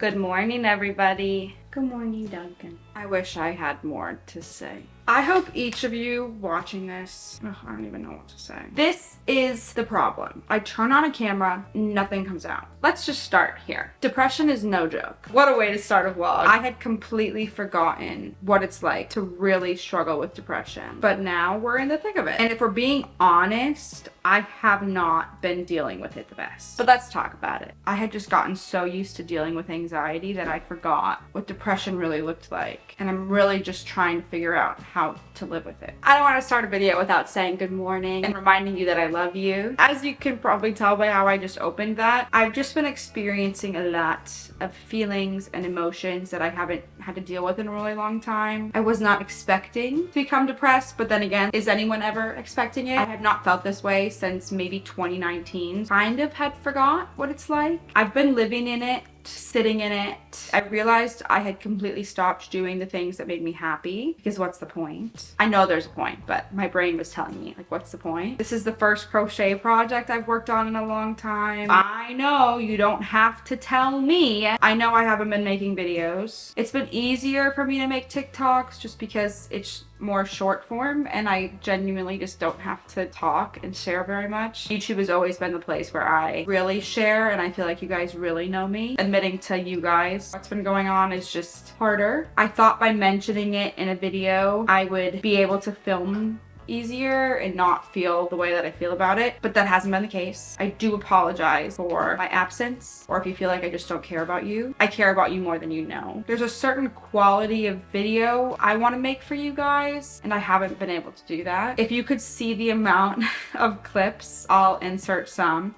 Good morning, everybody. Good morning, Duncan. I wish I had more to say. I hope each of you watching this, I don't even know what to say. This is the problem. I turn on a camera, nothing comes out. Let's just start here. Depression is no joke. What a way to start a vlog. I had completely forgotten what it's like to really struggle with depression, but now we're in the thick of it. And if we're being honest, I have not been dealing with it the best. But let's talk about it. I had just gotten so used to dealing with anxiety that I forgot what depression really looked like. And I'm really just trying to figure out how to live with it. I don't want to start a video without saying good morning and reminding you that I love you. As you can probably tell by how I just opened that, I've just been experiencing a lot of feelings and emotions that I haven't had to deal with in a really long time. I was not expecting to become depressed, but then again, is anyone ever expecting it? I have not felt this way since maybe 2019. Kind of had forgot what it's like. I've been living in it, sitting in it. I realized I had completely stopped doing the things that made me happy, because what's the point? I know there's a point, but my brain was telling me, like, what's the point? This is the first crochet project I've worked on in a long time. I know you don't have to tell me. I know I haven't been making videos. It's been easier for me to make TikToks just because it's more short form and I genuinely just don't have to talk and share very much. YouTube has always been the place where I really share, and I feel like you guys really know me. Admitting to you guys what's been going on is just harder. I thought by mentioning it in a video I would be able to film easier and not feel the way that I feel about it, but that hasn't been the case. I do apologize for my absence, or if you feel like I just don't care about you. I care about you more than you know. There's a certain quality of video I want to make for you guys, and I haven't been able to do that. If you could see the amount of clips, I'll insert some,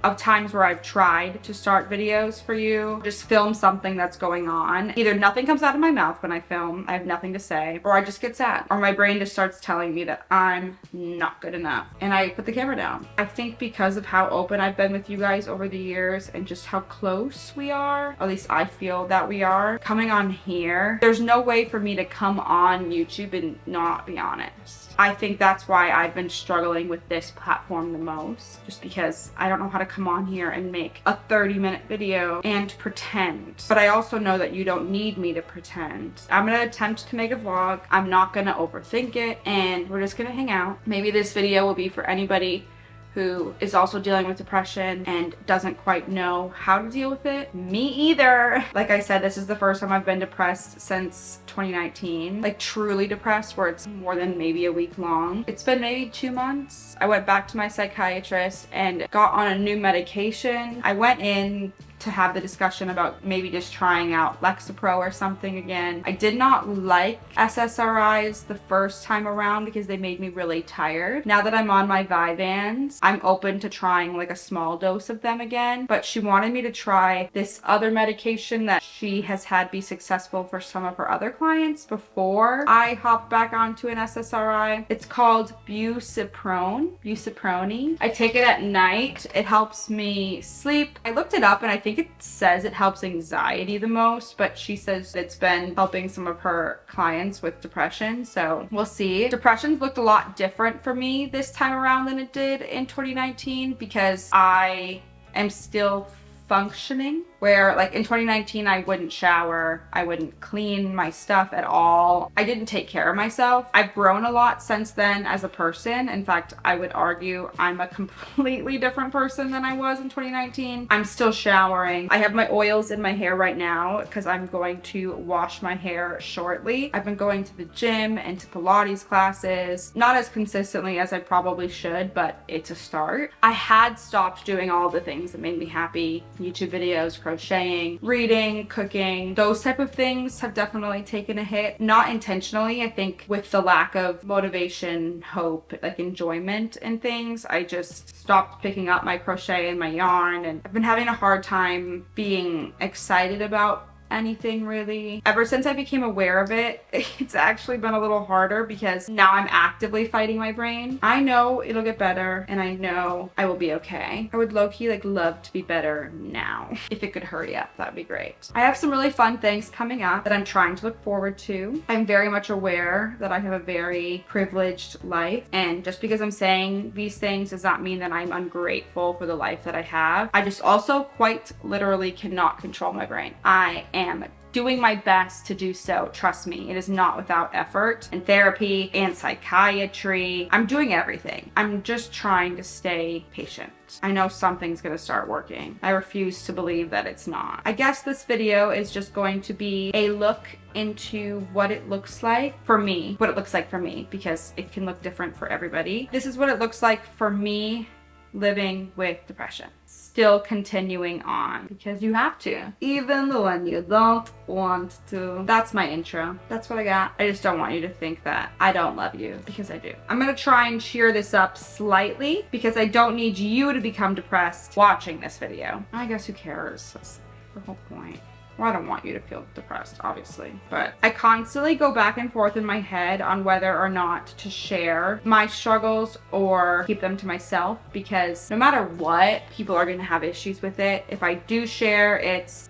of times where I've tried to start videos for you, just film something that's going on. Either nothing comes out of my mouth when I film, I have nothing to say, or I just get sad, or my brain just starts telling me that I'm not good enough, and I put the camera down. I think because of how open I've been with you guys over the years and just how close we are, at least I feel that we are, coming on here, there's no way for me to come on YouTube and not be honest. I think that's why I've been struggling with this platform the most, just because I don't know how to come on here and make a 30-minute video and pretend. But I also know that you don't need me to pretend. I'm gonna attempt to make a vlog. I'm not gonna overthink it, and we're just gonna hang out. Maybe this video will be for anybody who is also dealing with depression and doesn't quite know how to deal with it. Me either. Like I said, this is the first time I've been depressed since 2019. Like truly depressed, where it's more than maybe a week long. It's been maybe 2 months. I went back to my psychiatrist and got on a new medication. I went in to have the discussion about maybe just trying out Lexapro or something again. I did not like SSRIs the first time around because they made me really tired. Now that I'm on my Vyvanse, I'm open to trying like a small dose of them again, but she wanted me to try this other medication that she has had be successful for some of her other clients before I hopped back onto an SSRI. It's called buciprone. I take it at night. It helps me sleep. I looked it up and I think it says it helps anxiety the most, but she says it's been helping some of her clients with depression, so we'll see. Depression's looked a lot different for me this time around than it did in 2019 because I am still functioning, where like in 2019 I wouldn't shower, I wouldn't clean my stuff at all. I didn't take care of myself. I've grown a lot since then as a person. In fact, I would argue I'm a completely different person than I was in 2019. I'm still showering. I have my oils in my hair right now because I'm going to wash my hair shortly. I've been going to the gym and to Pilates classes, not as consistently as I probably should, but it's a start. I had stopped doing all the things that made me happy. YouTube videos, crocheting, reading, cooking, those type of things have definitely taken a hit. Not intentionally, I think with the lack of motivation, hope, like enjoyment and things, I just stopped picking up my crochet and my yarn, and I've been having a hard time being excited about anything really. Ever since I became aware of it, it's actually been a little harder because now I'm actively fighting my brain. I know it'll get better and I know I will be okay. I would low-key like love to be better now. If it could hurry up, that'd be great. I have some really fun things coming up that I'm trying to look forward to. I'm very much aware that I have a very privileged life, and just because I'm saying these things does not mean that I'm ungrateful for the life that I have. I just also quite literally cannot control my brain. I am doing my best to do so. Trust me, it is not without effort and therapy and psychiatry. I'm doing everything. I'm just trying to stay patient. I know something's gonna start working. I refuse to believe that it's not. I guess this video is just going to be a look into what it looks like for me. What it looks like for me, because it can look different for everybody. This is what it looks like for me living with depression. Still continuing on because you have to, even when you don't want to. That's my intro. That's what I got. I just don't want you to think that I don't love you, because I do. I'm gonna try and cheer this up slightly because I don't need you to become depressed watching this video. I guess who cares? That's the whole point. Well, I don't want you to feel depressed, obviously, but I constantly go back and forth in my head on whether or not to share my struggles or keep them to myself, because no matter what, people are going to have issues with it. If I do share,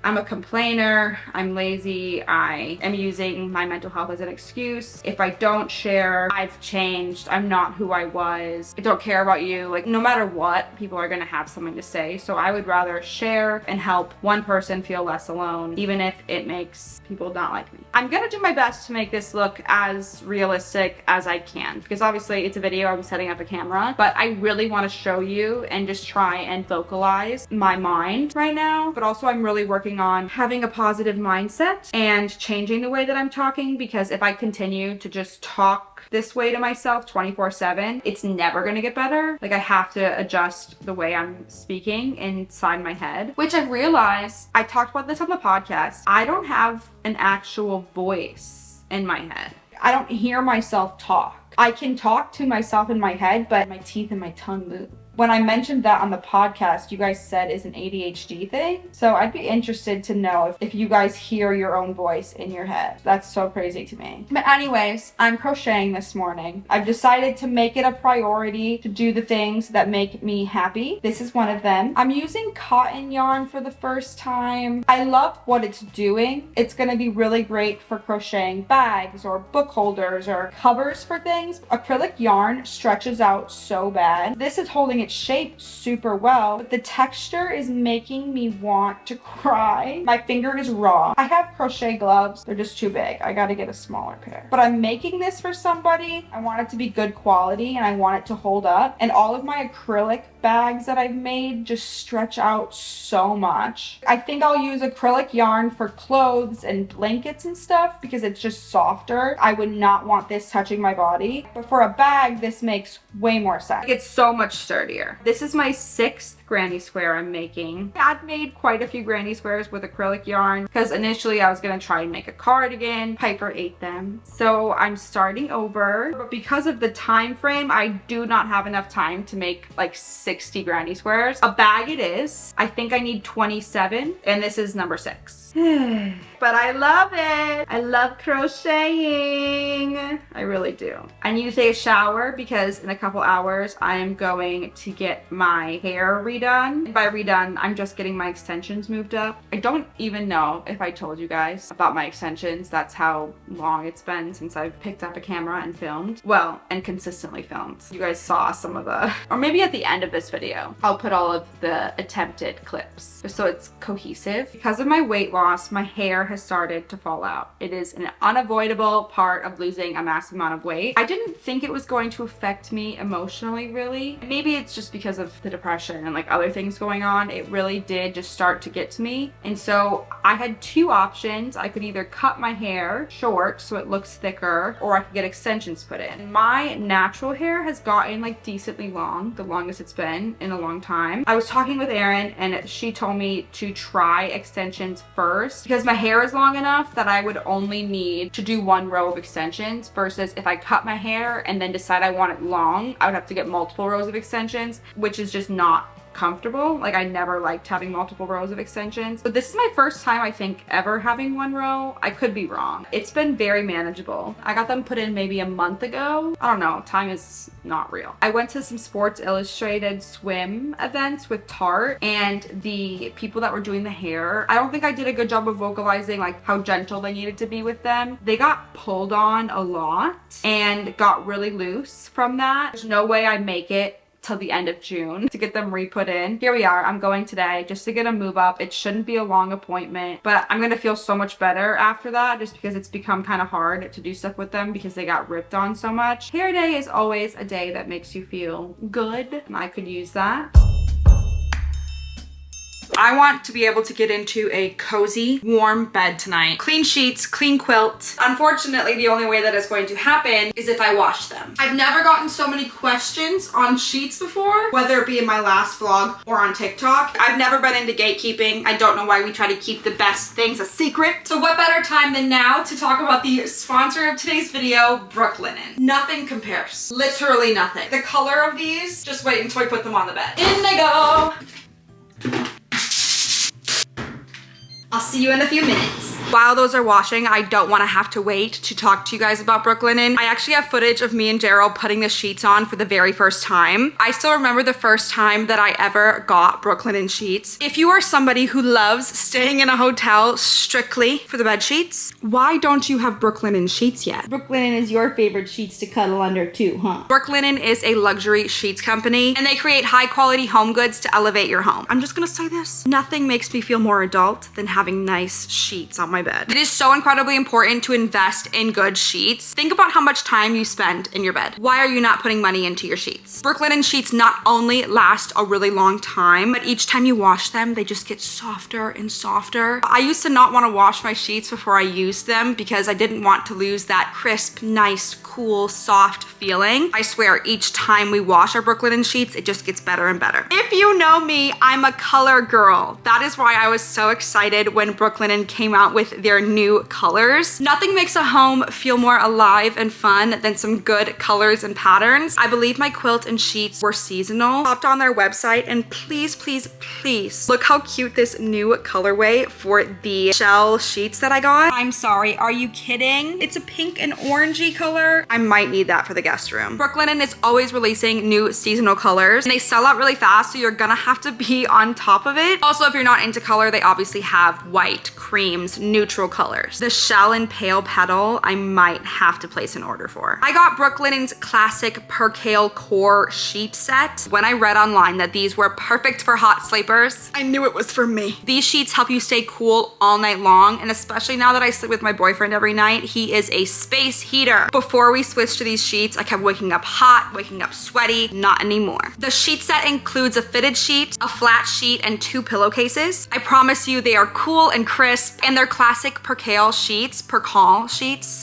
I'm a complainer, I'm lazy, I am using my mental health as an excuse. If I don't share, I've changed, I'm not who I was, I don't care about you. Like, no matter what, people are going to have something to say. So I would rather share and help one person feel less alone, even if it makes people not like me. I'm gonna do my best to make this look as realistic as I can, because obviously it's a video, I'm setting up a camera, but I really want to show you and just try and vocalize my mind right now. But also I'm really working on having a positive mindset and changing the way that I'm talking, because if I continue to just talk this way to myself 24/7, it's never gonna get better. Like, I have to adjust the way I'm speaking inside my head, which I realized, I talked about this on the podcast, I don't have an actual voice in my head. I don't hear myself talk. I can talk to myself in my head, but my teeth and my tongue move. When I mentioned that on the podcast, you guys said it's an ADHD thing. So I'd be interested to know if you guys hear your own voice in your head. That's so crazy to me. But anyways, I'm crocheting this morning. I've decided to make it a priority to do the things that make me happy. This is one of them. I'm using cotton yarn for the first time. I love what it's doing. It's gonna be really great for crocheting bags or book holders or covers for things. Acrylic yarn stretches out so bad. This is holding its shape super well, but the texture is making me want to cry. My finger is raw. I have crochet gloves. They're just too big. I gotta get a smaller pair. But I'm making this for somebody. I want it to be good quality and I want it to hold up. And all of my acrylic bags that I've made just stretch out so much. I think I'll use acrylic yarn for clothes and blankets and stuff because it's just softer. I would not want this touching my body. But for a bag, this makes way more sense. It's so much sturdier. This is my 6th granny square I'm making. I've made quite a few granny squares with acrylic yarn because initially I was gonna try and make a cardigan. Piper ate them. So I'm starting over, but because of the time frame, I do not have enough time to make like 60 granny squares. A bag it is. I think I need 27 and this is number 6. But I love it. I love crocheting. I really do. I need to take a shower because in a couple hours I am going to get my hair redone. And by redone, I'm just getting my extensions moved up. I don't even know if I told you guys about my extensions. That's how long it's been since I've picked up a camera and filmed. Well, and consistently filmed. You guys saw some of the, or maybe at the end of this video, I'll put all of the attempted clips just so it's cohesive. Because of my weight loss, my hair has started to fall out. It is an unavoidable part of losing a massive amount of weight. I didn't think it was going to affect me emotionally, really. Maybe it's just because of the depression and like other things going on. It really did just start to get to me. And so I had 2 options. I could either cut my hair short so it looks thicker, or I could get extensions put in. My natural hair has gotten like decently long, the longest it's been in a long time. I was talking with Erin and she told me to try extensions first because my hair is long enough that I would only need to do 1 row of extensions, versus if I cut my hair and then decide I want it long, I would have to get multiple rows of extensions, which is just not comfortable. Like I never liked having multiple rows of extensions, but this is my first time I think ever having one row. I could be wrong. It's been very manageable. I got them put in maybe a month ago. I don't know, time is not real. I went to some Sports Illustrated swim events with Tarte, and the people that were doing the hair, I don't think I did a good job of vocalizing like how gentle they needed to be with them. They got pulled on a lot and got really loose from that. There's no way I make it till the end of June to get them re-put in. Here we are. I'm going today just to get a move up. It shouldn't be a long appointment, but I'm gonna feel so much better after that just because it's become kind of hard to do stuff with them because they got ripped on so much. Hair day is always a day that makes you feel good, and I could use that. I want to be able to get into a cozy, warm bed tonight. Clean sheets, clean quilt. Unfortunately, the only way that is going to happen is if I wash them. I've never gotten so many questions on sheets before, whether it be in my last vlog or on TikTok. I've never been into gatekeeping. I don't know why we try to keep the best things a secret. So what better time than now to talk about the sponsor of today's video, Brooklinen. Nothing compares. Literally nothing. The color of these, just wait until I put them on the bed. In they go. I'll see you in a few minutes. While those are washing, I don't want to have to wait to talk to you guys about Brooklinen. I actually have footage of me and Gerald putting the sheets on for the very first time. I still remember the first time that I ever got Brooklinen sheets. If you are somebody who loves staying in a hotel strictly for the bed sheets, why don't you have Brooklinen sheets yet? Brooklinen is your favorite sheets to cuddle under too, huh? Brooklinen is a luxury sheets company, and they create high quality home goods to elevate your home. I'm just gonna say this. Nothing makes me feel more adult than having nice sheets on my bed. It is so incredibly important to invest in good sheets. Think about how much time you spend in your bed. Why are you not putting money into your sheets? Brooklinen sheets not only last a really long time, but each time you wash them, they just get softer and softer. I used to not want to wash my sheets before I used them because I didn't want to lose that crisp, nice, cool, soft feeling. I swear, each time we wash our Brooklinen sheets, it just gets better and better. If you know me, I'm a color girl. That is why I was so excited when Brooklinen came out with their new colors. Nothing makes a home feel more alive and fun than some good colors and patterns. I believe my quilt and sheets were seasonal. Hopped on their website and please, please, please look how cute this new colorway for the shell sheets that I got. I'm sorry, are you kidding? It's a pink and orangey color. I might need that for the guest room. Brooklinen is always releasing new seasonal colors and they sell out really fast, so you're gonna have to be on top of it. Also, if you're not into color, they obviously have white, creams, neutral colors. The shell and pale petal, I might have to place an order for. I got Brooklinen's classic percale core sheet set. When I read online that these were perfect for hot sleepers, I knew it was for me. These sheets help you stay cool all night long, and especially now that I sleep with my boyfriend every night, he is a space heater. Before we switched to these sheets, I kept waking up hot, waking up sweaty, not anymore. The sheet set includes a fitted sheet, a flat sheet, and 2 pillowcases. I promise you they are cool and crisp, and they're classic percale sheets,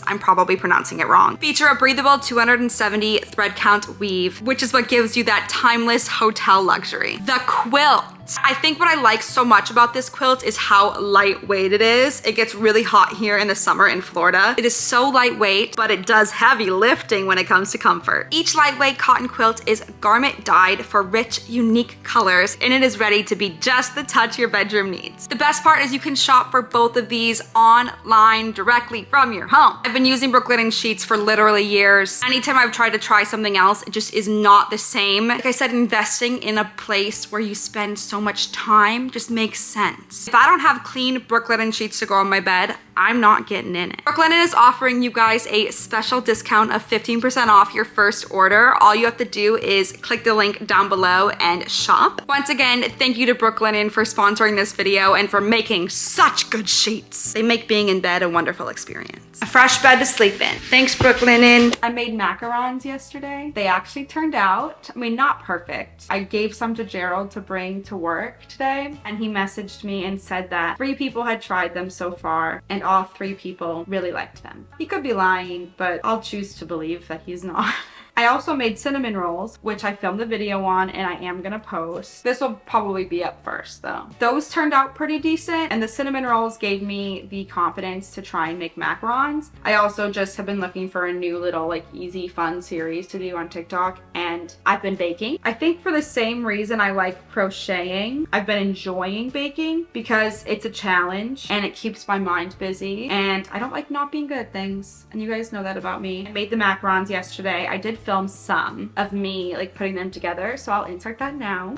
I'm probably pronouncing it wrong, feature a breathable 270 thread count weave, which is what gives you that timeless hotel luxury. The quilt. I think what I like so much about this quilt is how lightweight it is. It gets really hot here in the summer in Florida. It is so lightweight, but it does heavy lifting when it comes to comfort. Each lightweight cotton quilt is garment dyed for rich, unique colors, and it is ready to be just the touch your bedroom needs. The best part is you can shop for both of these online directly from your home. I've been using Brooklinen sheets for literally years. Anytime I've tried to try something else, it just is not the same. Like I said, investing in a place where you spend so much time just makes sense. If I don't have clean Brooklinen sheets to go on my bed, I'm not getting in it. Brooklinen is offering you guys a special discount of 15% off your first order. All you have to do is click the link down below and shop. Once again, thank you to Brooklinen for sponsoring this video and for making such good sheets. They make being in bed a wonderful experience. A fresh bed to sleep in. Thanks, Brooklinen. I made macarons yesterday. They actually turned out, I mean, not perfect. I gave some to Gerald to bring to work today, and he messaged me and said that 3 people had tried them so far, and all 3 people really liked them. He could be lying, but I'll choose to believe that he's not. I also made cinnamon rolls, which I filmed a video on and I am gonna post. This will probably be up first though. Those turned out pretty decent, and the cinnamon rolls gave me the confidence to try and make macarons. I also just have been looking for a new little like easy fun series to do on TikTok, and I've been baking. I think for the same reason I like crocheting, I've been enjoying baking because it's a challenge and it keeps my mind busy, and I don't like not being good at things, and you guys know that about me. I made the macarons yesterday. I did film some of me like putting them together, so I'll insert that now.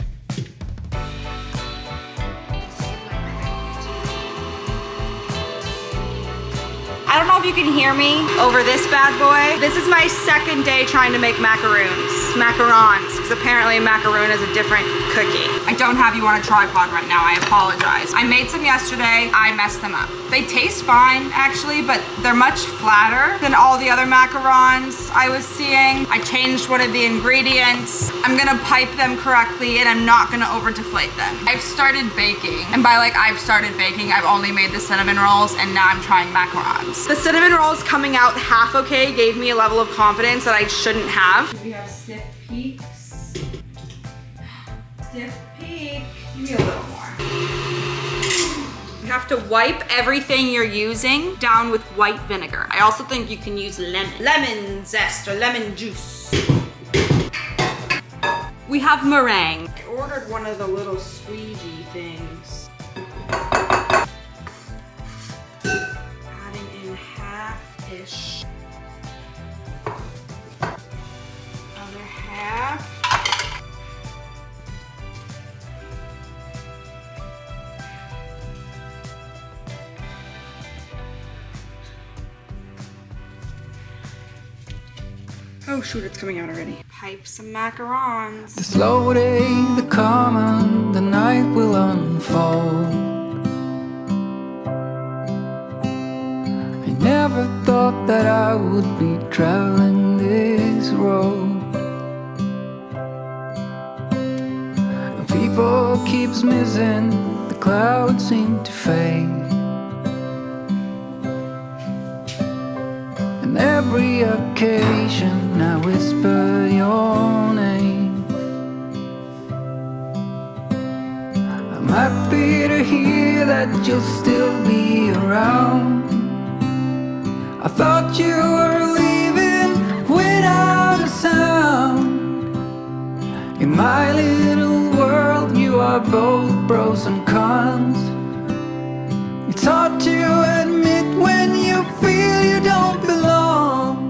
I don't know if you can hear me over this bad boy. This is my second day trying to make macarons, because apparently a macaroon is a different cookie. I don't have you on a tripod right now, I apologize. I made some yesterday, I messed them up. They taste fine actually, but they're much flatter than all the other macarons I was seeing. I changed one of the ingredients. I'm gonna pipe them correctly and I'm not gonna over deflate them. I've started baking, and by like I've started baking, I've only made the cinnamon rolls and now I'm trying macarons. The cinnamon rolls coming out half okay gave me a level of confidence that I shouldn't have. We have stiff peaks. Stiff peak. Give me a little more. You have to wipe everything you're using down with white vinegar. I also think you can use lemon zest or lemon juice. We have meringue. I ordered one of the little squeegee things. Adding in half-ish. Other half. Oh shoot, it's coming out already. Pipe some macarons. The slow day, the calm, and the night will unfold. I never thought that I would be traveling this road. People keeps missing, the clouds seem to fade. And every occasion I whisper your name. I'm happy to hear that you'll still be around. I thought you were leaving without a sound. In my little world you are both pros and cons. It's hard to admit when you feel you don't belong.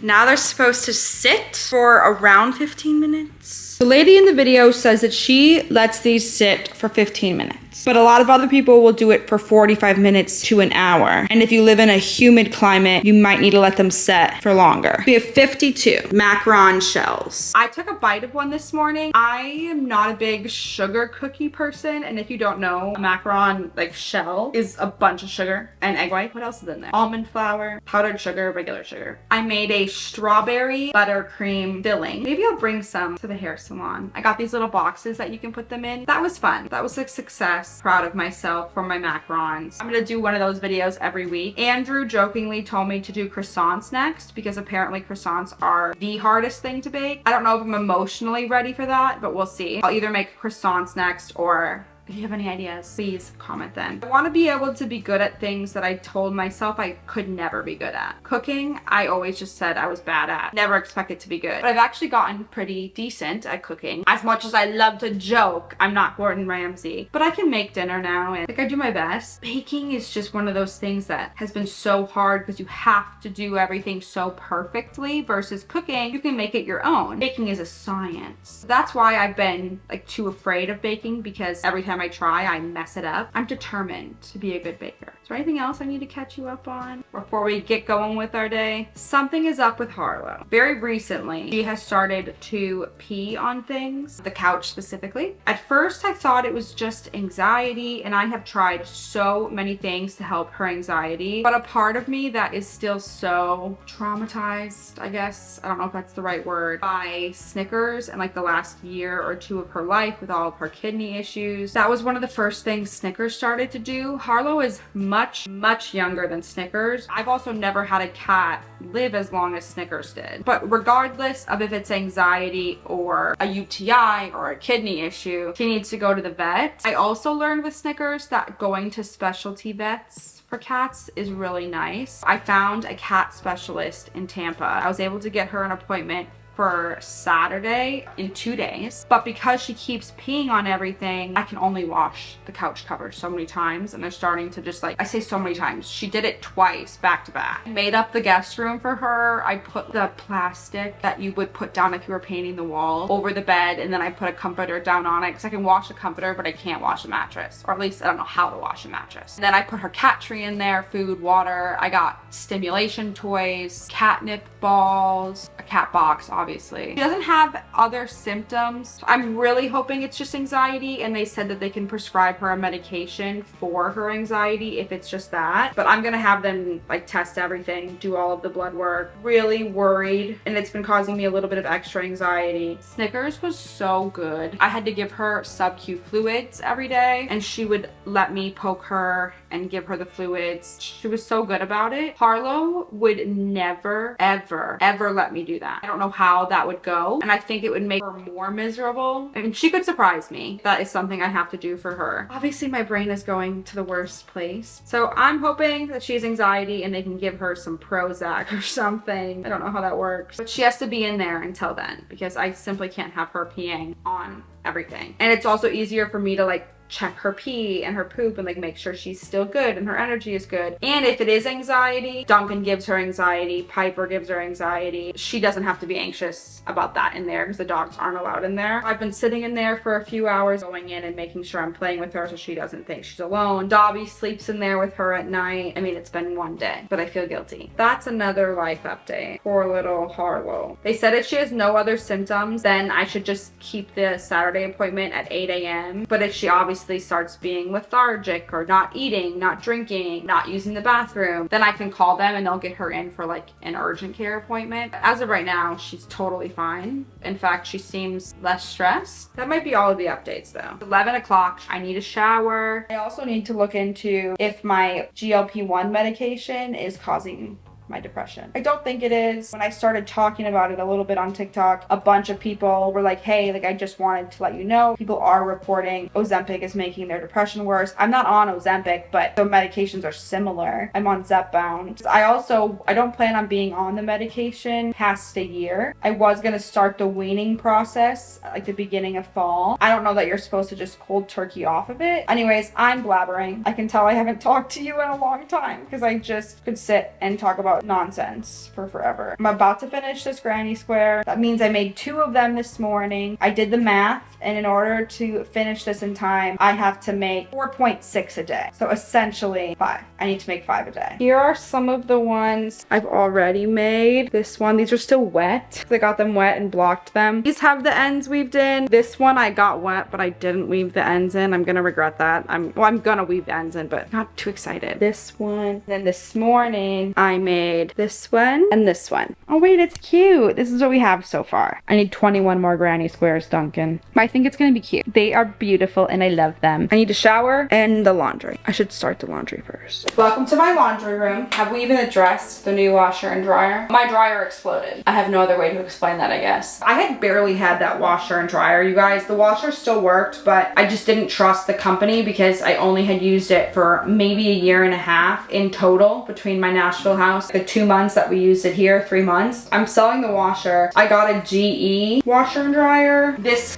Now they're supposed to sit for around 15 minutes. The lady in the video says that she lets these sit for 15 minutes. But a lot of other people will do it for 45 minutes to an hour. And if you live in a humid climate, you might need to let them set for longer. We have 52 macaron shells. I took a bite of one this morning. I am not a big sugar cookie person. And if you don't know, a macaron like shell is a bunch of sugar and egg white. What else is in there? Almond flour, powdered sugar, regular sugar. I made a strawberry buttercream filling. Maybe I'll bring some to the hair salon. I got these little boxes that you can put them in. That was fun. That was a success. Proud of myself for my macarons. I'm gonna do one of those videos every week. Andrew jokingly told me to do croissants next because apparently croissants are the hardest thing to bake. I don't know if I'm emotionally ready for that, but we'll see. I'll either make croissants next, or if you have any ideas, please comment them. I want to be able to be good at things that I told myself I could never be good at. Cooking, I always just said I was bad at. Never expected to be good. But I've actually gotten pretty decent at cooking. As much as I love to joke, I'm not Gordon Ramsay. But I can make dinner now and I do my best. Baking is just one of those things that has been so hard because you have to do everything so perfectly, versus cooking, you can make it your own. Baking is a science. That's why I've been like too afraid of baking, because every time I try, I mess it up. I'm determined to be a good baker. Is there anything else I need to catch you up on before we get going with our day? Something is up with Harlow. Very recently, she has started to pee on things, the couch specifically. At first, I thought it was just anxiety, and I have tried so many things to help her anxiety, but a part of me that is still so traumatized, I guess, I don't know if that's the right word, by Snickers and like the last year or two of her life with all of her kidney issues, That was one of the first things Snickers started to do. Harlow is much, much younger than Snickers. I've also never had a cat live as long as Snickers did. But regardless of if it's anxiety or a UTI or a kidney issue, she needs to go to the vet. I also learned with Snickers that going to specialty vets for cats is really nice. I found a cat specialist in Tampa. I was able to get her an appointment for Saturday in 2 days, but because she keeps peeing on everything, I can only wash the couch covers so many times, and they're starting to just like, I say so many times, she did it twice back to back. I made up the guest room for her. I put the plastic that you would put down if you were painting the wall over the bed, and then I put a comforter down on it because I can wash a comforter but I can't wash a mattress, or at least I don't know how to wash a mattress. And then I put her cat tree in there, food, water. I got stimulation toys, catnip balls, a cat box, obviously. She doesn't have other symptoms. I'm really hoping it's just anxiety, and they said that they can prescribe her a medication for her anxiety if it's just that. But I'm gonna have them like test everything, do all of the blood work. Really worried, and it's been causing me a little bit of extra anxiety. Snickers was so good. I had to give her sub-Q fluids every day, and she would let me poke her and give her the fluids. She was so good about it. Harlow would never, ever, ever let me do that. I don't know how that would go, and I think it would make her more miserable. I mean, she could surprise me. That is something I have to do for her. Obviously, my brain is going to the worst place. So I'm hoping that she has anxiety and they can give her some Prozac or something. I don't know how that works. But she has to be in there until then because I simply can't have her peeing on everything. And it's also easier for me to like check her pee and her poop and like make sure she's still good and her energy is good. And if it is anxiety, Duncan gives her anxiety, Piper gives her anxiety. She doesn't have to be anxious about that in there because the dogs aren't allowed in there. I've been sitting in there for a few hours, going in and making sure I'm playing with her so she doesn't think she's alone. Dobby sleeps in there with her at night. I mean, it's been 1 day, but I feel guilty. That's another life update. Poor little Harlow. They said if she has no other symptoms, then I should just keep the Saturday appointment at 8 a.m. But if she obviously starts being lethargic or not eating, not drinking, not using the bathroom, then I can call them and they'll get her in for like an urgent care appointment. As of right now, she's totally fine. In fact, she seems less stressed. That might be all of the updates though. 11 o'clock, I need a shower. I also need to look into if my GLP-1 medication is causing my depression. I don't think it is. When I started talking about it a little bit on TikTok, a bunch of people were like, hey, like I just wanted to let you know, people are reporting Ozempic is making their depression worse. I'm not on Ozempic, but the medications are similar. I'm on Zepbound. I don't plan on being on the medication past a year. I was gonna start the weaning process like the beginning of fall. I don't know that you're supposed to just cold turkey off of it. Anyways, I'm blabbering. I can tell I haven't talked to you in a long time because I just could sit and talk about nonsense for forever. I'm about to finish this granny square. That means I made 2 of them this morning. I did the math, and in order to finish this in time, I have to make 4.6 a day. So essentially 5. I need to make 5 a day. Here are some of the ones I've already made. This one, these are still wet. I got them wet and blocked them. These have the ends weaved in. This one I got wet, but I didn't weave the ends in. I'm gonna regret that. I'm gonna weave the ends in, but not too excited. This one. Then this morning I made this one and this one. Oh wait, it's cute. This is what we have so far. I need 21 more granny squares, Duncan. But I think it's gonna be cute. They are beautiful and I love them. I need to shower and the laundry. I should start the laundry first. Welcome to my laundry room. Have we even addressed the new washer and dryer? My dryer exploded. I have no other way to explain that, I guess. I had barely had that washer and dryer, you guys. The washer still worked, but I just didn't trust the company because I only had used it for maybe a year and a half in total between my Nashville house. The 2 months that we used it here, 3 months. I'm selling the washer. I got a GE washer and dryer. This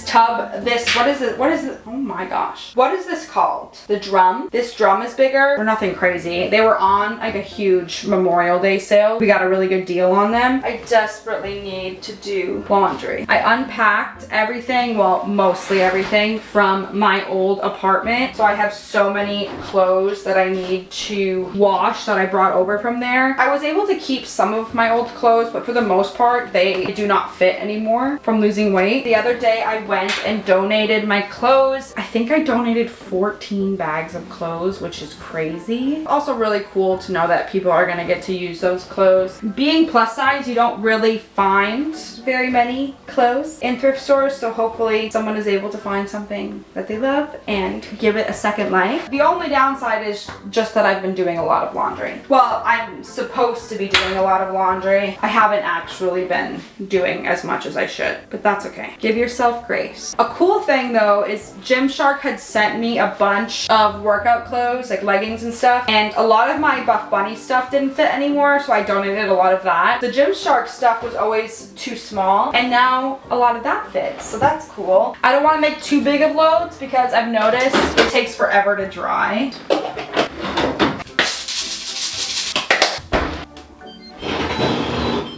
tub, what is it? Oh my gosh. What is this called? The drum. This drum is bigger. Or nothing crazy. They were on like a huge Memorial Day sale. We got a really good deal on them. I desperately need to do laundry. I unpacked everything, well, mostly everything from my old apartment. So I have so many clothes that I need to wash that I brought over from there. there. I was able to keep some of my old clothes, but for the most part, they do not fit anymore from losing weight. The other day I went and donated my clothes. I think I donated 14 bags of clothes, which is crazy. Also really cool to know that people are gonna get to use those clothes. Being plus size, you don't really find very many clothes in thrift stores, so hopefully someone is able to find something that they love and give it a second life. The only downside is just that I've been doing a lot of laundry. Well, I'm supposed to be doing a lot of laundry. I haven't actually been doing as much as I should, but that's okay. Give yourself grace. A cool thing though is Gymshark had sent me a bunch of workout clothes, like leggings and stuff, and a lot of my Buff Bunny stuff didn't fit anymore, so I donated a lot of that. The Gymshark stuff was always too small, and now a lot of that fits, so that's cool. I don't want to make too big of loads because I've noticed it takes forever to dry.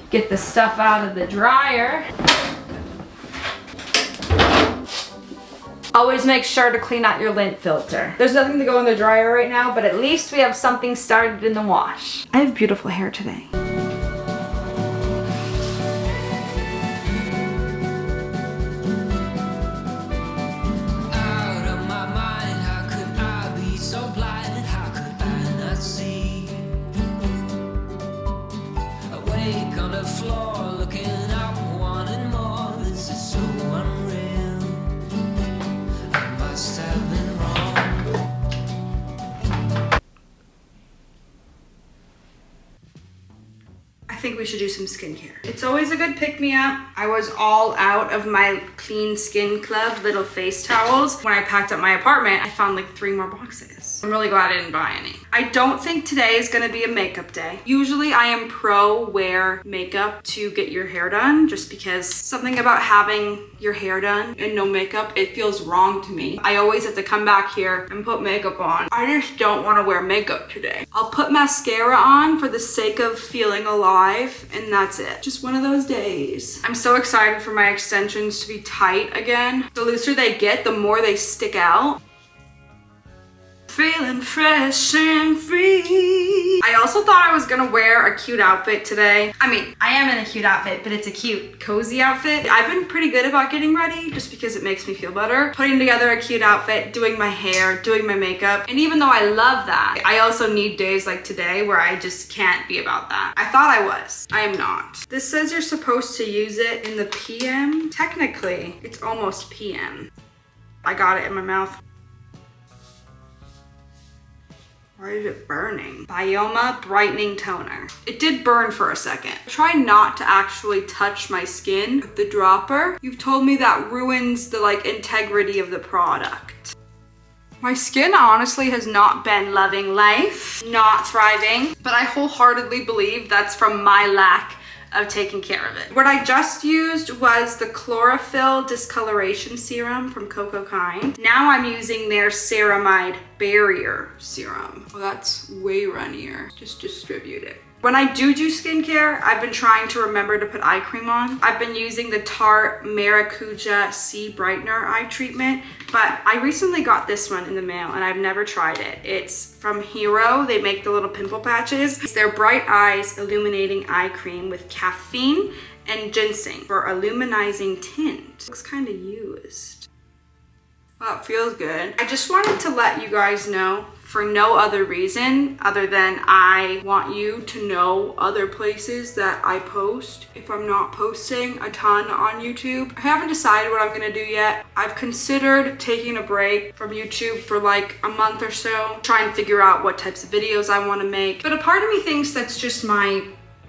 Get the stuff out of the dryer. Always make sure to clean out your lint filter. There's nothing to go in the dryer right now, but at least we have something started in the wash. I have beautiful hair today. I think we should do some skincare. It's always a good pick-me-up. I was all out of my Clean Skin Club little face towels. When I packed up my apartment, I found like 3 more boxes. I'm really glad I didn't buy any. I don't think today is gonna be a makeup day. Usually I am pro wear makeup to get your hair done, just because something about having your hair done and no makeup, it feels wrong to me. I always have to come back here and put makeup on. I just don't wanna wear makeup today. I'll put mascara on for the sake of feeling alive, and that's it. Just one of those days. I'm so excited for my extensions to be tight again. The looser they get, the more they stick out. Feeling fresh and free. I also thought I was gonna wear a cute outfit today. I mean, I am in a cute outfit, but it's a cute, cozy outfit. I've been pretty good about getting ready just because it makes me feel better. Putting together a cute outfit, doing my hair, doing my makeup. And even though I love that, I also need days like today where I just can't be about that. I thought I was. I am not. This says you're supposed to use it in the PM. Technically, it's almost PM. I got it in my mouth. Why is it burning? Bioma Brightening Toner. It did burn for a second. Try not to actually touch my skin with the dropper. You've told me that ruins the integrity of the product. My skin honestly has not been loving life, not thriving, but I wholeheartedly believe that's from my lack of taking care of it. What I just used was the Chlorophyll Discoloration Serum from Coco Kind. Now I'm using their Ceramide Barrier Serum. Well, that's way runnier. Just distribute it. When I do skincare, I've been trying to remember to put eye cream on. I've been using the Tarte Maracuja Sea Brightener eye treatment, but I recently got this one in the mail and I've never tried it. It's from Hero. They make the little pimple patches. It's their Bright Eyes Illuminating Eye Cream with caffeine and ginseng for a luminizing tint. Looks kind of used. Well, it feels good. I just wanted to let you guys know, for no other reason other than I want you to know other places that I post if I'm not posting a ton on YouTube. I haven't decided what I'm gonna do yet. I've considered taking a break from YouTube for like a month or so, trying to figure out what types of videos I want to make. But a part of me thinks that's just my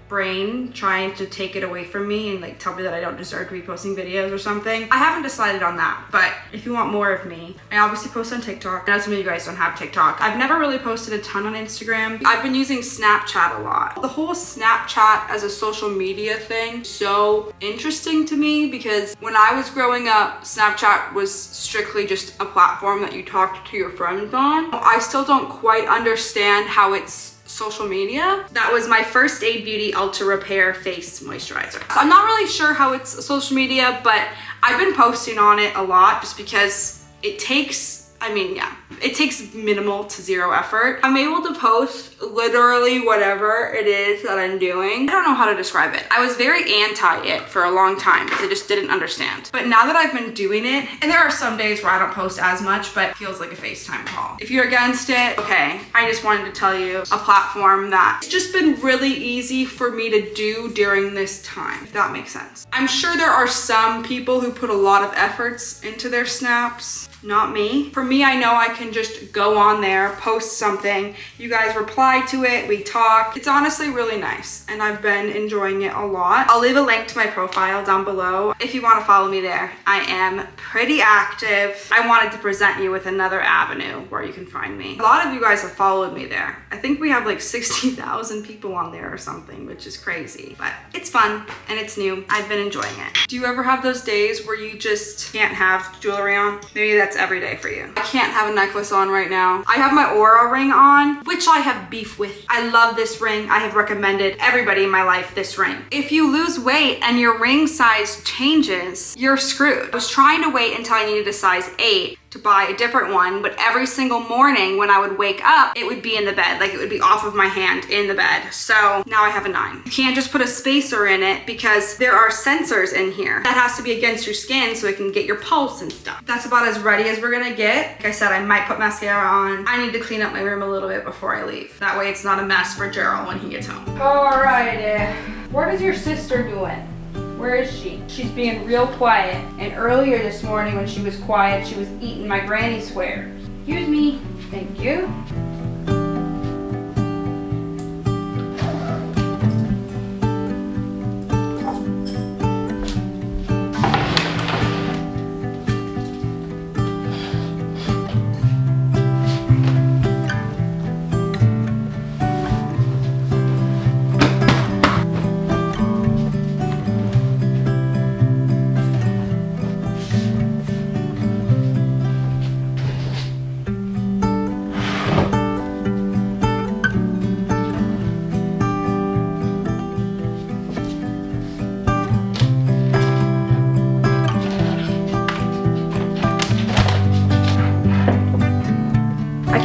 brain trying to take it away from me and tell me that I don't deserve to be posting videos or something. I haven't decided on that, but if you want more of me, I obviously post on TikTok. I know some of you guys don't have TikTok. I've never really posted a ton on Instagram. I've been using Snapchat a lot. The whole Snapchat as a social media thing, so interesting to me because when I was growing up, Snapchat was strictly just a platform that you talked to your friends on. I still don't quite understand how it's social media. That was my first Aid Beauty Ultra Repair Face Moisturizer. So I'm not really sure how it's social media, but I've been posting on it a lot just because it takes I mean, yeah, it takes minimal to zero effort. I'm able to post literally whatever it is that I'm doing. I don't know how to describe it. I was very anti it for a long time because I just didn't understand. But now that I've been doing it, and there are some days where I don't post as much, but it feels like a FaceTime call. If you're against it, okay. I just wanted to tell you a platform that it's just been really easy for me to do during this time, if that makes sense. I'm sure there are some people who put a lot of efforts into their snaps. Not me. For me, I know I can just go on there, post something, you guys reply to it, we talk. It's honestly really nice and I've been enjoying it a lot. I'll leave a link to my profile down below if you want to follow me there. I am pretty active. I wanted to present you with another avenue where you can find me. A lot of you guys have followed me there. I think we have like 60,000 people on there or something, which is crazy, but it's fun and it's new. I've been enjoying it. Do you ever have those days where you just can't have jewelry on? Maybe that's every day for you. I can't have a necklace on right now. I have my Aura ring on, which I have beef with. I love this ring. I have recommended everybody in my life this ring. If you lose weight and your ring size changes, you're screwed. I was trying to wait until I needed a size 8 to buy a different one, but every single morning when I would wake up, it would be in the bed, like it would be off of my hand in the bed. So now I have a 9. You can't just put a spacer in it because there are sensors in here. That has to be against your skin so it can get your pulse and stuff. That's about as ready as we're gonna get. Like I said, I might put mascara on. I need to clean up my room a little bit before I leave. That way it's not a mess for Gerald when he gets home. Alrighty, what is your sister doing? Where is she? She's being real quiet. And earlier this morning when she was quiet, she was eating my granny squares. Excuse me. Thank you.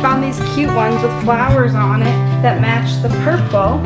Found these cute ones with flowers on it that match the purple.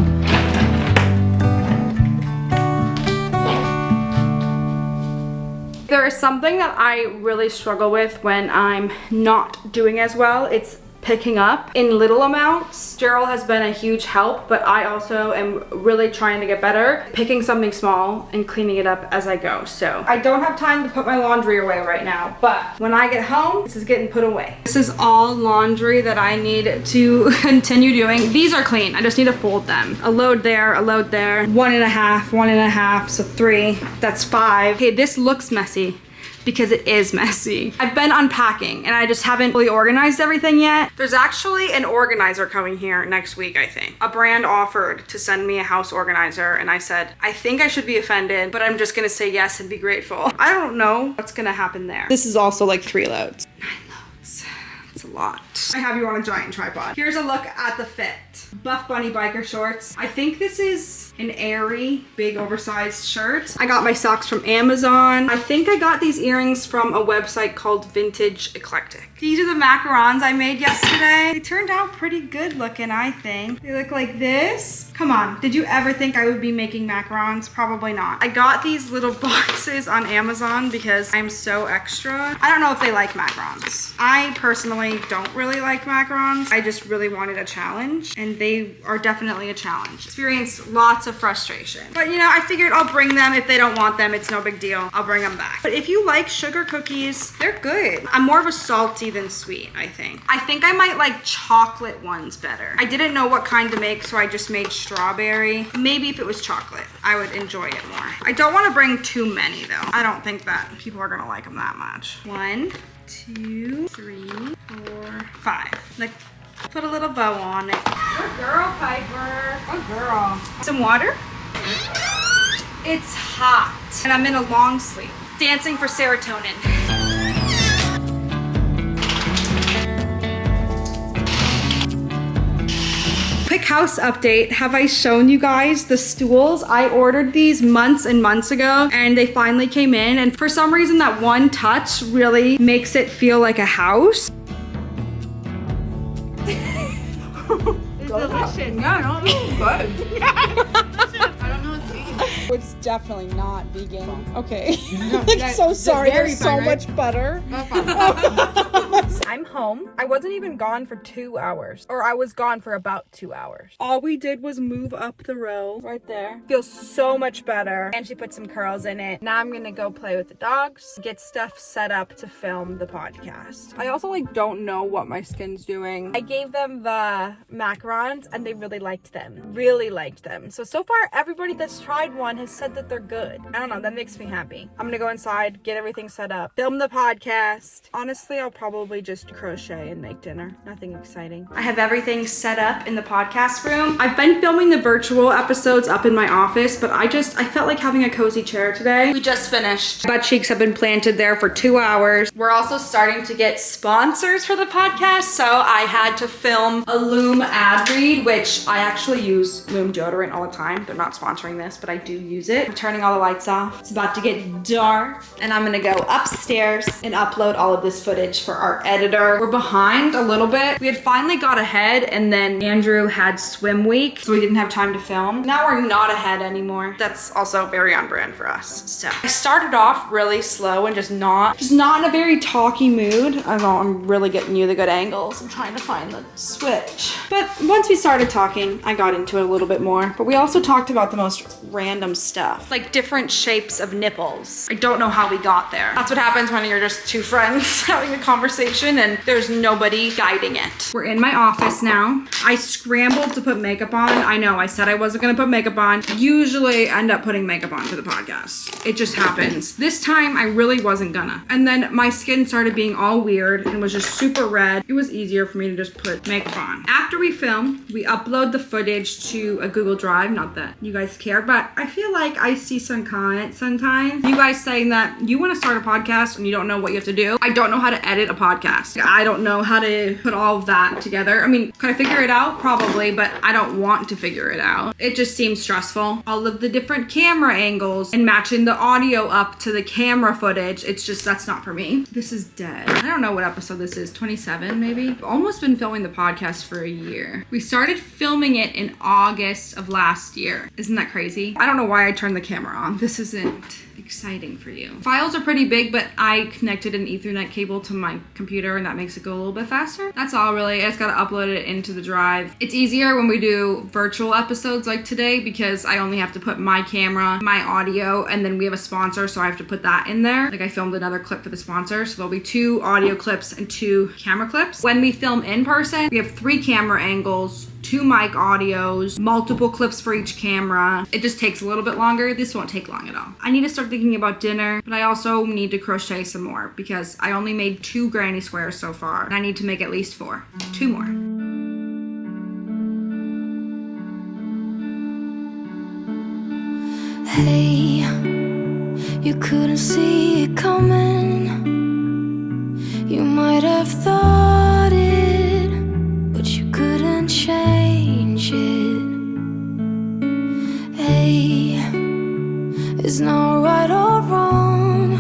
There is something that I really struggle with when I'm not doing as well. It's picking up in little amounts. Gerald has been a huge help, but I also am really trying to get better picking something small and cleaning it up as I go. So I don't have time to put my laundry away right now, but when I get home, this is getting put away. This is all laundry that I need to continue doing. These are clean. I just need to fold them. A load there, a load there. 1.5, 1.5, so 3. That's 5. Okay, this looks messy because it is messy. I've been unpacking and I just haven't fully organized everything yet. There's actually an organizer coming here next week, I think. A brand offered to send me a house organizer and I said, I think I should be offended, but I'm just gonna say yes and be grateful. I don't know what's gonna happen there. This is also like 3 loads. 9 loads, it's a lot. I have you on a giant tripod. Here's a look at the fit. Buff Bunny biker shorts. I think this is an airy, big oversized shirt. I got my socks from Amazon. I think I got these earrings from a website called Vintage Eclectic. These are the macarons I made yesterday. They turned out pretty good looking, I think. They look like this. Come on, did you ever think I would be making macarons? Probably not. I got these little boxes on Amazon because I'm so extra. I don't know if they like macarons. I personally don't really like macarons. I just really wanted a challenge and they are definitely a challenge. Experienced lots of frustration. But you know, I figured I'll bring them. If they don't want them, it's no big deal. I'll bring them back. But if you like sugar cookies, they're good. I'm more of a salty than sweet, I think. I think I might like chocolate ones better. I didn't know what kind to make, so I just made strawberry. Maybe if it was chocolate, I would enjoy it more. I don't want to bring too many though. I don't think that people are gonna like them that much. 1, 2, 3, 4, 5. Like, put a little bow on it. Good girl, Piper. Good girl. Some water? It's hot. And I'm in a long sleep. Dancing for serotonin. Quick house update. Have I shown you guys the stools? I ordered these months and months ago and they finally came in, and for some reason that one touch really makes it feel like a house. It's delicious. Yeah, no, it's good. I don't know what's vegan. It's definitely not vegan. Okay. That's- So sorry, very there's so fine, right? much butter. I'm home. I wasn't even gone for 2 hours. Or I was gone for about 2 hours. All we did was move up the row right there. Feels so much better. And she put some curls in it. Now I'm gonna go play with the dogs, get stuff set up to film the podcast. I also don't know what my skin's doing. I gave them the macarons and they really liked them. Really liked them. So far everybody that's tried one has said that they're good. I don't know, that makes me happy. I'm gonna go inside, get everything set up, film the podcast. Honestly, I'll probably just crochet and make dinner. Nothing exciting. I have everything set up in the podcast room. I've been filming the virtual episodes up in my office, but I felt like having a cozy chair today. We just finished. Butt cheeks have been planted there for 2 hours. We're also starting to get sponsors for the podcast, so I had to film a Loom ad read, which I actually use Loom deodorant all the time. They're not sponsoring this, but I do use it. I'm turning all the lights off. It's about to get dark, and I'm gonna go upstairs and upload all of this footage for our editor. We're behind a little bit. We had finally got ahead, and then Andrew had swim week, so we didn't have time to film. Now we're not ahead anymore. That's also very on brand for us. So I started off really slow and just not in a very talky mood. I know I'm really getting you the good angles. I'm trying to find the switch. But once we started talking, I got into it a little bit more. But we also talked about the most random stuff, like different shapes of nipples. I don't know how we got there. That's what happens when you're just two friends having a conversation and there's nobody guiding it. We're in my office now. I scrambled to put makeup on. I know I said I wasn't gonna put makeup on. Usually end up putting makeup on for the podcast. It just happens. This time I really wasn't gonna. And then my skin started being all weird and was just super red. It was easier for me to just put makeup on. After we film, we upload the footage to a Google Drive. Not that you guys care, but I feel like I see some comments sometimes. You guys saying that you want to start a podcast and you don't know what you have to do. I don't know how to edit a podcast. I don't know how to put all of that together. I mean, could I figure it out? Probably, but I don't want to figure it out. It just seems stressful. All of the different camera angles and matching the audio up to the camera footage. It's just, that's not for me. This is dead. I don't know what episode this is, 27 maybe? I've almost been filming the podcast for a year. We started filming it in August of last year. Isn't that crazy? I don't know why I turned the camera on. This isn't exciting for you. Files are pretty big, but I connected an Ethernet cable to my computer and that makes it go a little bit faster. That's all really. I just gotta upload it into the drive. It's easier when we do virtual episodes like today because I only have to put my camera, my audio, and then we have a sponsor, so I have to put that in there. Like I filmed another clip for the sponsor, so there'll be 2 audio clips and 2 camera clips. When we film in person, we have 3 camera angles, 2 mic audios, multiple clips for each camera. It just takes a little bit longer. This won't take long at all. I need to start thinking about dinner, but I also need to crochet some more because I only made 2 granny squares so far. And I need to make at least 4. 2 more. Hey, you couldn't see it coming. You might have thought it, but you couldn't change it. Hey, it's not right or wrong.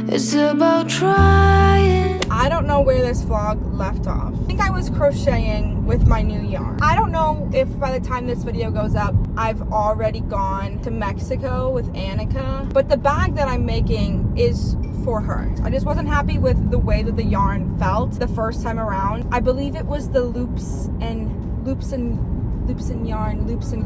It's about trying. I don't know where this vlog left off. I think I was crocheting with my new yarn. I don't know if by the time this video goes up, I've already gone to Mexico with Annika, but the bag that I'm making is for her. I just wasn't happy with the way that the yarn felt the first time around. I believe it was the loops and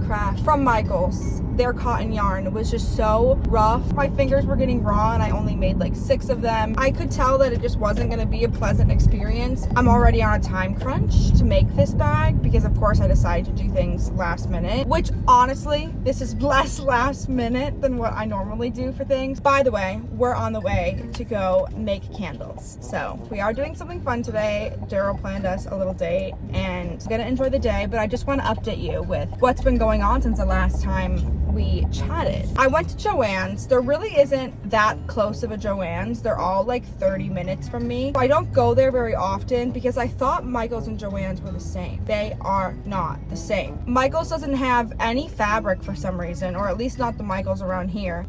craft from Michaels. Their cotton yarn was just so rough. My fingers were getting raw and I only made like 6 of them. I could tell that it just wasn't gonna be a pleasant experience. I'm already on a time crunch to make this bag because of course I decided to do things last minute, which honestly, this is less last minute than what I normally do for things. By the way, we're on the way to go make candles. So we are doing something fun today. Daryl planned us a little date and we're gonna enjoy the day, but I just wanna update you with what's been going on since the last time we chatted. I went to Joann's. There really isn't that close of a Joann's. They're all like 30 minutes from me. I don't go there very often because I thought Michaels and Joann's were the same. They are not the same. Michaels doesn't have any fabric for some reason, or at least not the Michaels around here.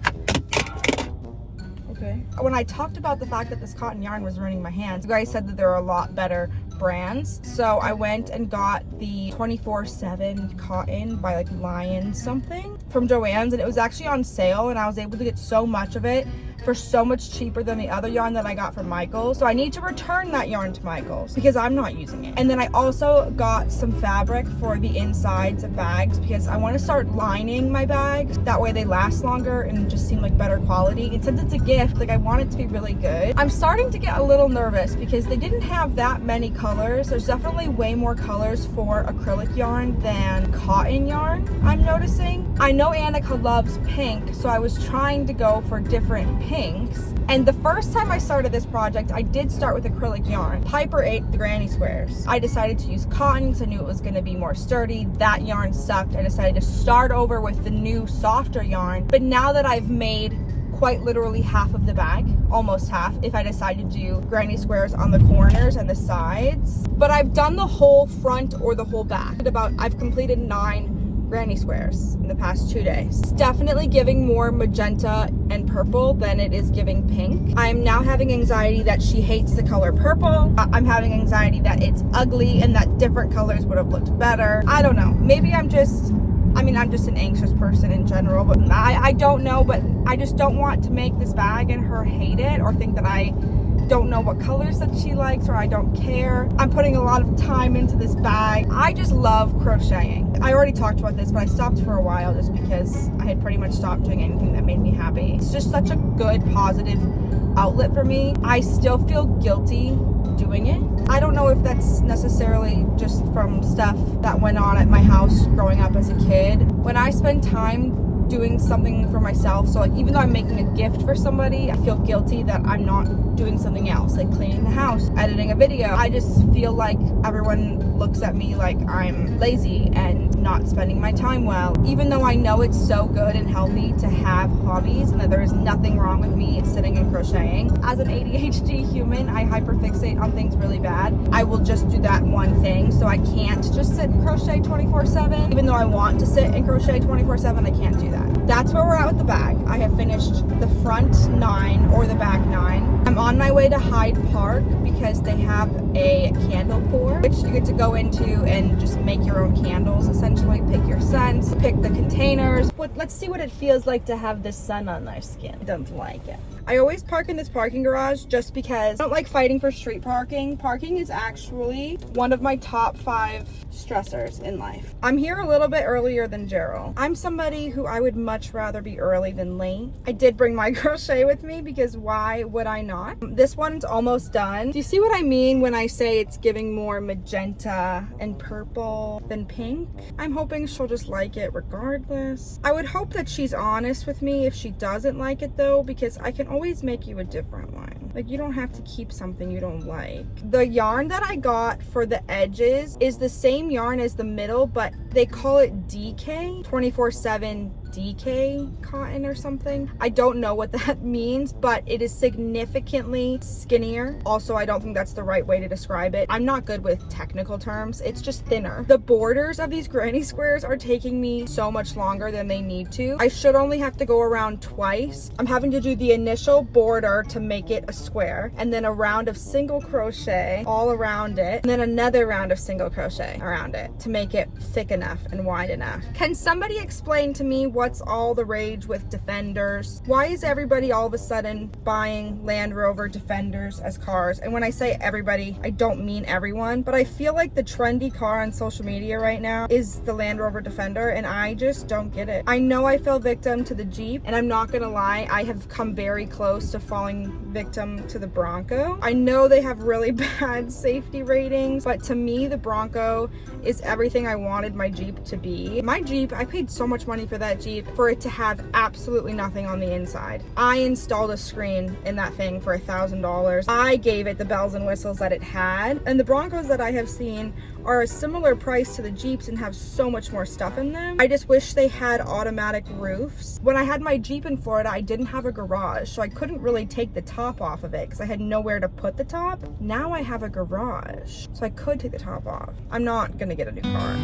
Okay. When I talked about the fact that this cotton yarn was ruining my hands, you guys said that there are a lot better brands. So I went and got the 24/7 cotton by like Lion something from Joann's, and it was actually on sale, and I was able to get so much of it for so much cheaper than the other yarn that I got from Michael's. So I need to return that yarn to Michael's because I'm not using it. And then I also got some fabric for the insides of bags because I want to start lining my bags. That way they last longer and just seem like better quality. And since it's a gift, like I want it to be really good. I'm starting to get a little nervous because they didn't have that many colors. There's definitely way more colors for acrylic yarn than cotton yarn, I'm noticing. I know Annika loves pink, so I was trying to go for different pinks. And the first time I started this project, I did start with acrylic yarn. Piper ate the granny squares. I decided to use cotton because I knew it was going to be more sturdy. That yarn sucked. I decided to start over with the new softer yarn. But now that I've made quite literally half of the bag, almost half, if I decide to do granny squares on the corners and the sides. But I've done the whole front or the whole back. I've completed 9 granny squares in the past 2 days. It's definitely giving more magenta and purple than it is giving pink. I'm now having anxiety that she hates the color purple. I'm having anxiety that it's ugly and that different colors would have looked better. I don't know. Maybe I'm just an anxious person in general, but I don't know, but I just don't want to make this bag and her hate it or think that I don't know what colors that she likes or I don't care. I'm putting a lot of time into this bag. I just love crocheting. I already talked about this, but I stopped for a while just because I had pretty much stopped doing anything that made me happy. It's just such a good, positive outlet for me. I still feel guilty doing it. I don't know if that's necessarily just from stuff that went on at my house growing up as a kid. When I spend time doing something for myself, so like even though I'm making a gift for somebody, I feel guilty that I'm not doing something else, like cleaning the house, editing a video. I just feel like everyone looks at me like I'm lazy and not spending my time well, even though I know it's so good and healthy to have hobbies and that there is nothing wrong with me sitting and crocheting. As an ADHD human, I hyperfixate on things really bad. I will just do that one thing, so I can't just sit and crochet 24/7. Even though I want to sit and crochet 24/7, I can't do that. That's where we're at with the bag. I have finished the front 9 or the back 9. I'm on my way to Hyde Park because they have a candle pour, which you get to go into and just make your own candles, essentially. Pick your scents, pick the containers. Let's see what it feels like to have the sun on our skin. I don't like it. I always park in this parking garage just because I don't like fighting for street parking. Parking is actually one of my top 5 stressors in life. I'm here a little bit earlier than Gerald. I'm somebody who I would much rather be early than late. I did bring my crochet with me because why would I not? This one's almost done. Do you see what I mean when I say it's giving more magenta and purple than pink? I'm hoping she'll just like it regardless. I would hope that she's honest with me if she doesn't like it though, because I can always make you a different one. Like, you don't have to keep something you don't like. The yarn that I got for the edges is the same yarn as the middle, but they call it DK, 24/7 DK cotton or something. I don't know what that means, but it is significantly skinnier. Also, I don't think that's the right way to describe it. I'm not good with technical terms. It's just thinner. The borders of these granny squares are taking me so much longer than they need to. I should only have to go around twice. I'm having to do the initial border to make it a square, and then a round of single crochet all around it, and then another round of single crochet around it to make it thick enough and wide enough. Can somebody explain to me what's all the rage with Defenders? Why is everybody all of a sudden buying Land Rover Defenders as cars? And when I say everybody, I don't mean everyone, but I feel like the trendy car on social media right now is the Land Rover Defender, and I just don't get it. I know I fell victim to the Jeep, and I'm not gonna lie, I have come very close to falling victim to the Bronco. I know they have really bad safety ratings, but to me, the Bronco is everything I wanted my Jeep to be. My Jeep, I paid so much money for that Jeep for it to have absolutely nothing on the inside. I installed a screen in that thing for $1,000. I gave it the bells and whistles that it had, and the Broncos that I have seen are a similar price to the Jeeps and have so much more stuff in them. I just wish they had automatic roofs. When I had my Jeep in Florida, I didn't have a garage, so I couldn't really take the top off of it because I had nowhere to put the top. Now I have a garage, so I could take the top off. I'm not gonna get a new car.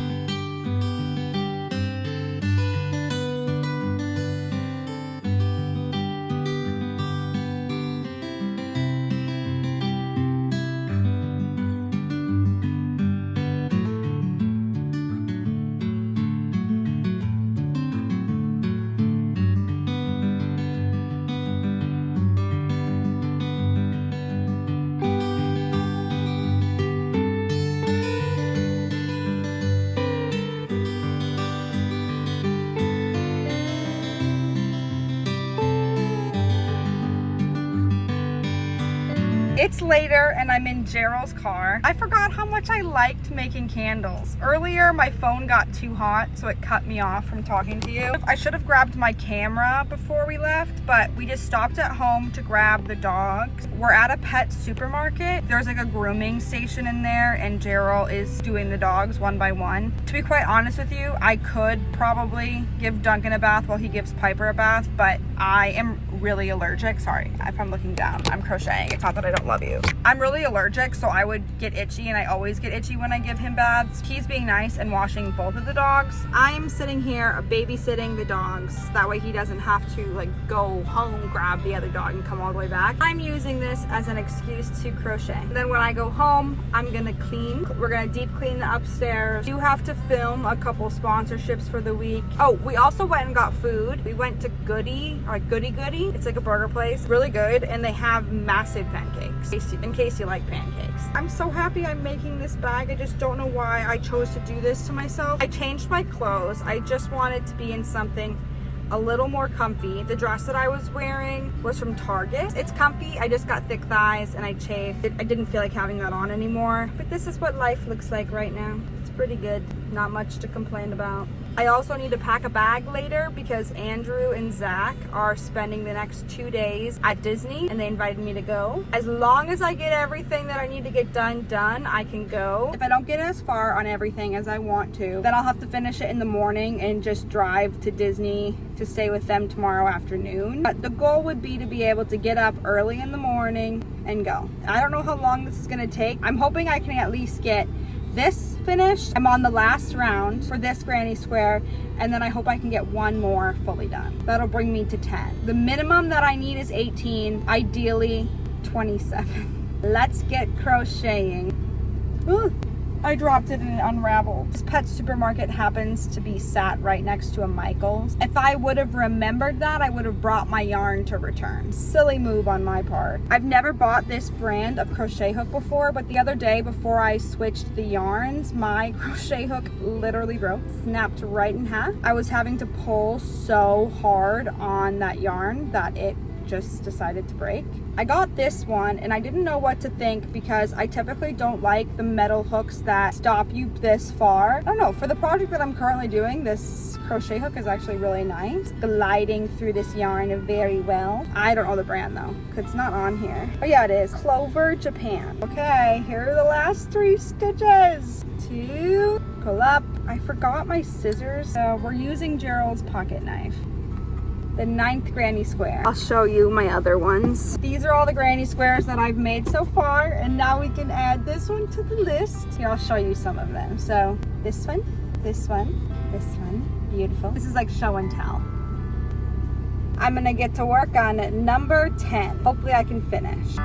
It's later and I'm in Gerald's car. I forgot how much I liked making candles. Earlier, my phone got too hot, so it cut me off from talking to you. I should have grabbed my camera before we left, but we just stopped at home to grab the dogs. We're at a pet supermarket. There's like a grooming station in there, and Gerald is doing the dogs one by one. To be quite honest with you, I could probably give Duncan a bath while he gives Piper a bath, but I am really allergic. Sorry if I'm looking down. I'm crocheting. It's not that I don't love you. I'm really allergic, so I would get itchy, and I always get itchy when I give him baths. He's being nice and washing both of the dogs. I'm sitting here babysitting the dogs. That way he doesn't have to like go home, grab the other dog, and come all the way back. I'm using this as an excuse to crochet. And then when I go home, I'm gonna clean. We're gonna deep clean the upstairs. You have to film a couple sponsorships for the week. Oh, we also went and got food. We went to Goody. It's like a burger place. Really good, and they have massive pancakes in case you like pancakes. I'm so happy I'm making this bag. I just don't know why I chose to do this to myself. I changed my clothes. I just wanted to be in something a little more comfy. The dress that I was wearing was from Target. It's comfy. I just got thick thighs and I chafed. I didn't feel like having that on anymore. But this is what life looks like right now. It's pretty good. Not much to complain about. I also need to pack a bag later because Andrew and Zach are spending the next 2 days at Disney, and they invited me to go. As long as I get everything that I need to get done, I can go. If I don't get as far on everything as I want to, then I'll have to finish it in the morning and just drive to Disney to stay with them tomorrow afternoon. But the goal would be to be able to get up early in the morning and go. I don't know how long this is gonna take. I'm hoping I can at least get this finished. I'm on the last round for this granny square, and then I hope I can get one more fully done. That'll bring me to 10. The minimum that I need is 18, ideally 27. Let's get crocheting. Ooh, I dropped it and it unraveled. This pet supermarket happens to be sat right next to a Michael's. If I would have remembered that, I would have brought my yarn to return. Silly move on my part. I've never bought this brand of crochet hook before, but the other day before I switched the yarns, my crochet hook literally broke, snapped right in half. I was having to pull so hard on that yarn that it just decided to break. I got this one and I didn't know what to think because I typically don't like the metal hooks that stop you this far. I don't know, for the project that I'm currently doing, this crochet hook is actually really nice. Gliding through this yarn very well. I don't know the brand though, because it's not on here. Oh yeah, it is. Clover Japan. Okay, here are the last 3 stitches. 2, pull up. I forgot my scissors, so we're using Gerald's pocket knife. The 9th granny square. I'll show you my other ones. These are all the granny squares that I've made so far, and now we can add this one to the list. Here, I'll show you some of them. So this one, this one, this one. Beautiful. This is like show and tell. I'm gonna get to work on number 10. Hopefully I can finish.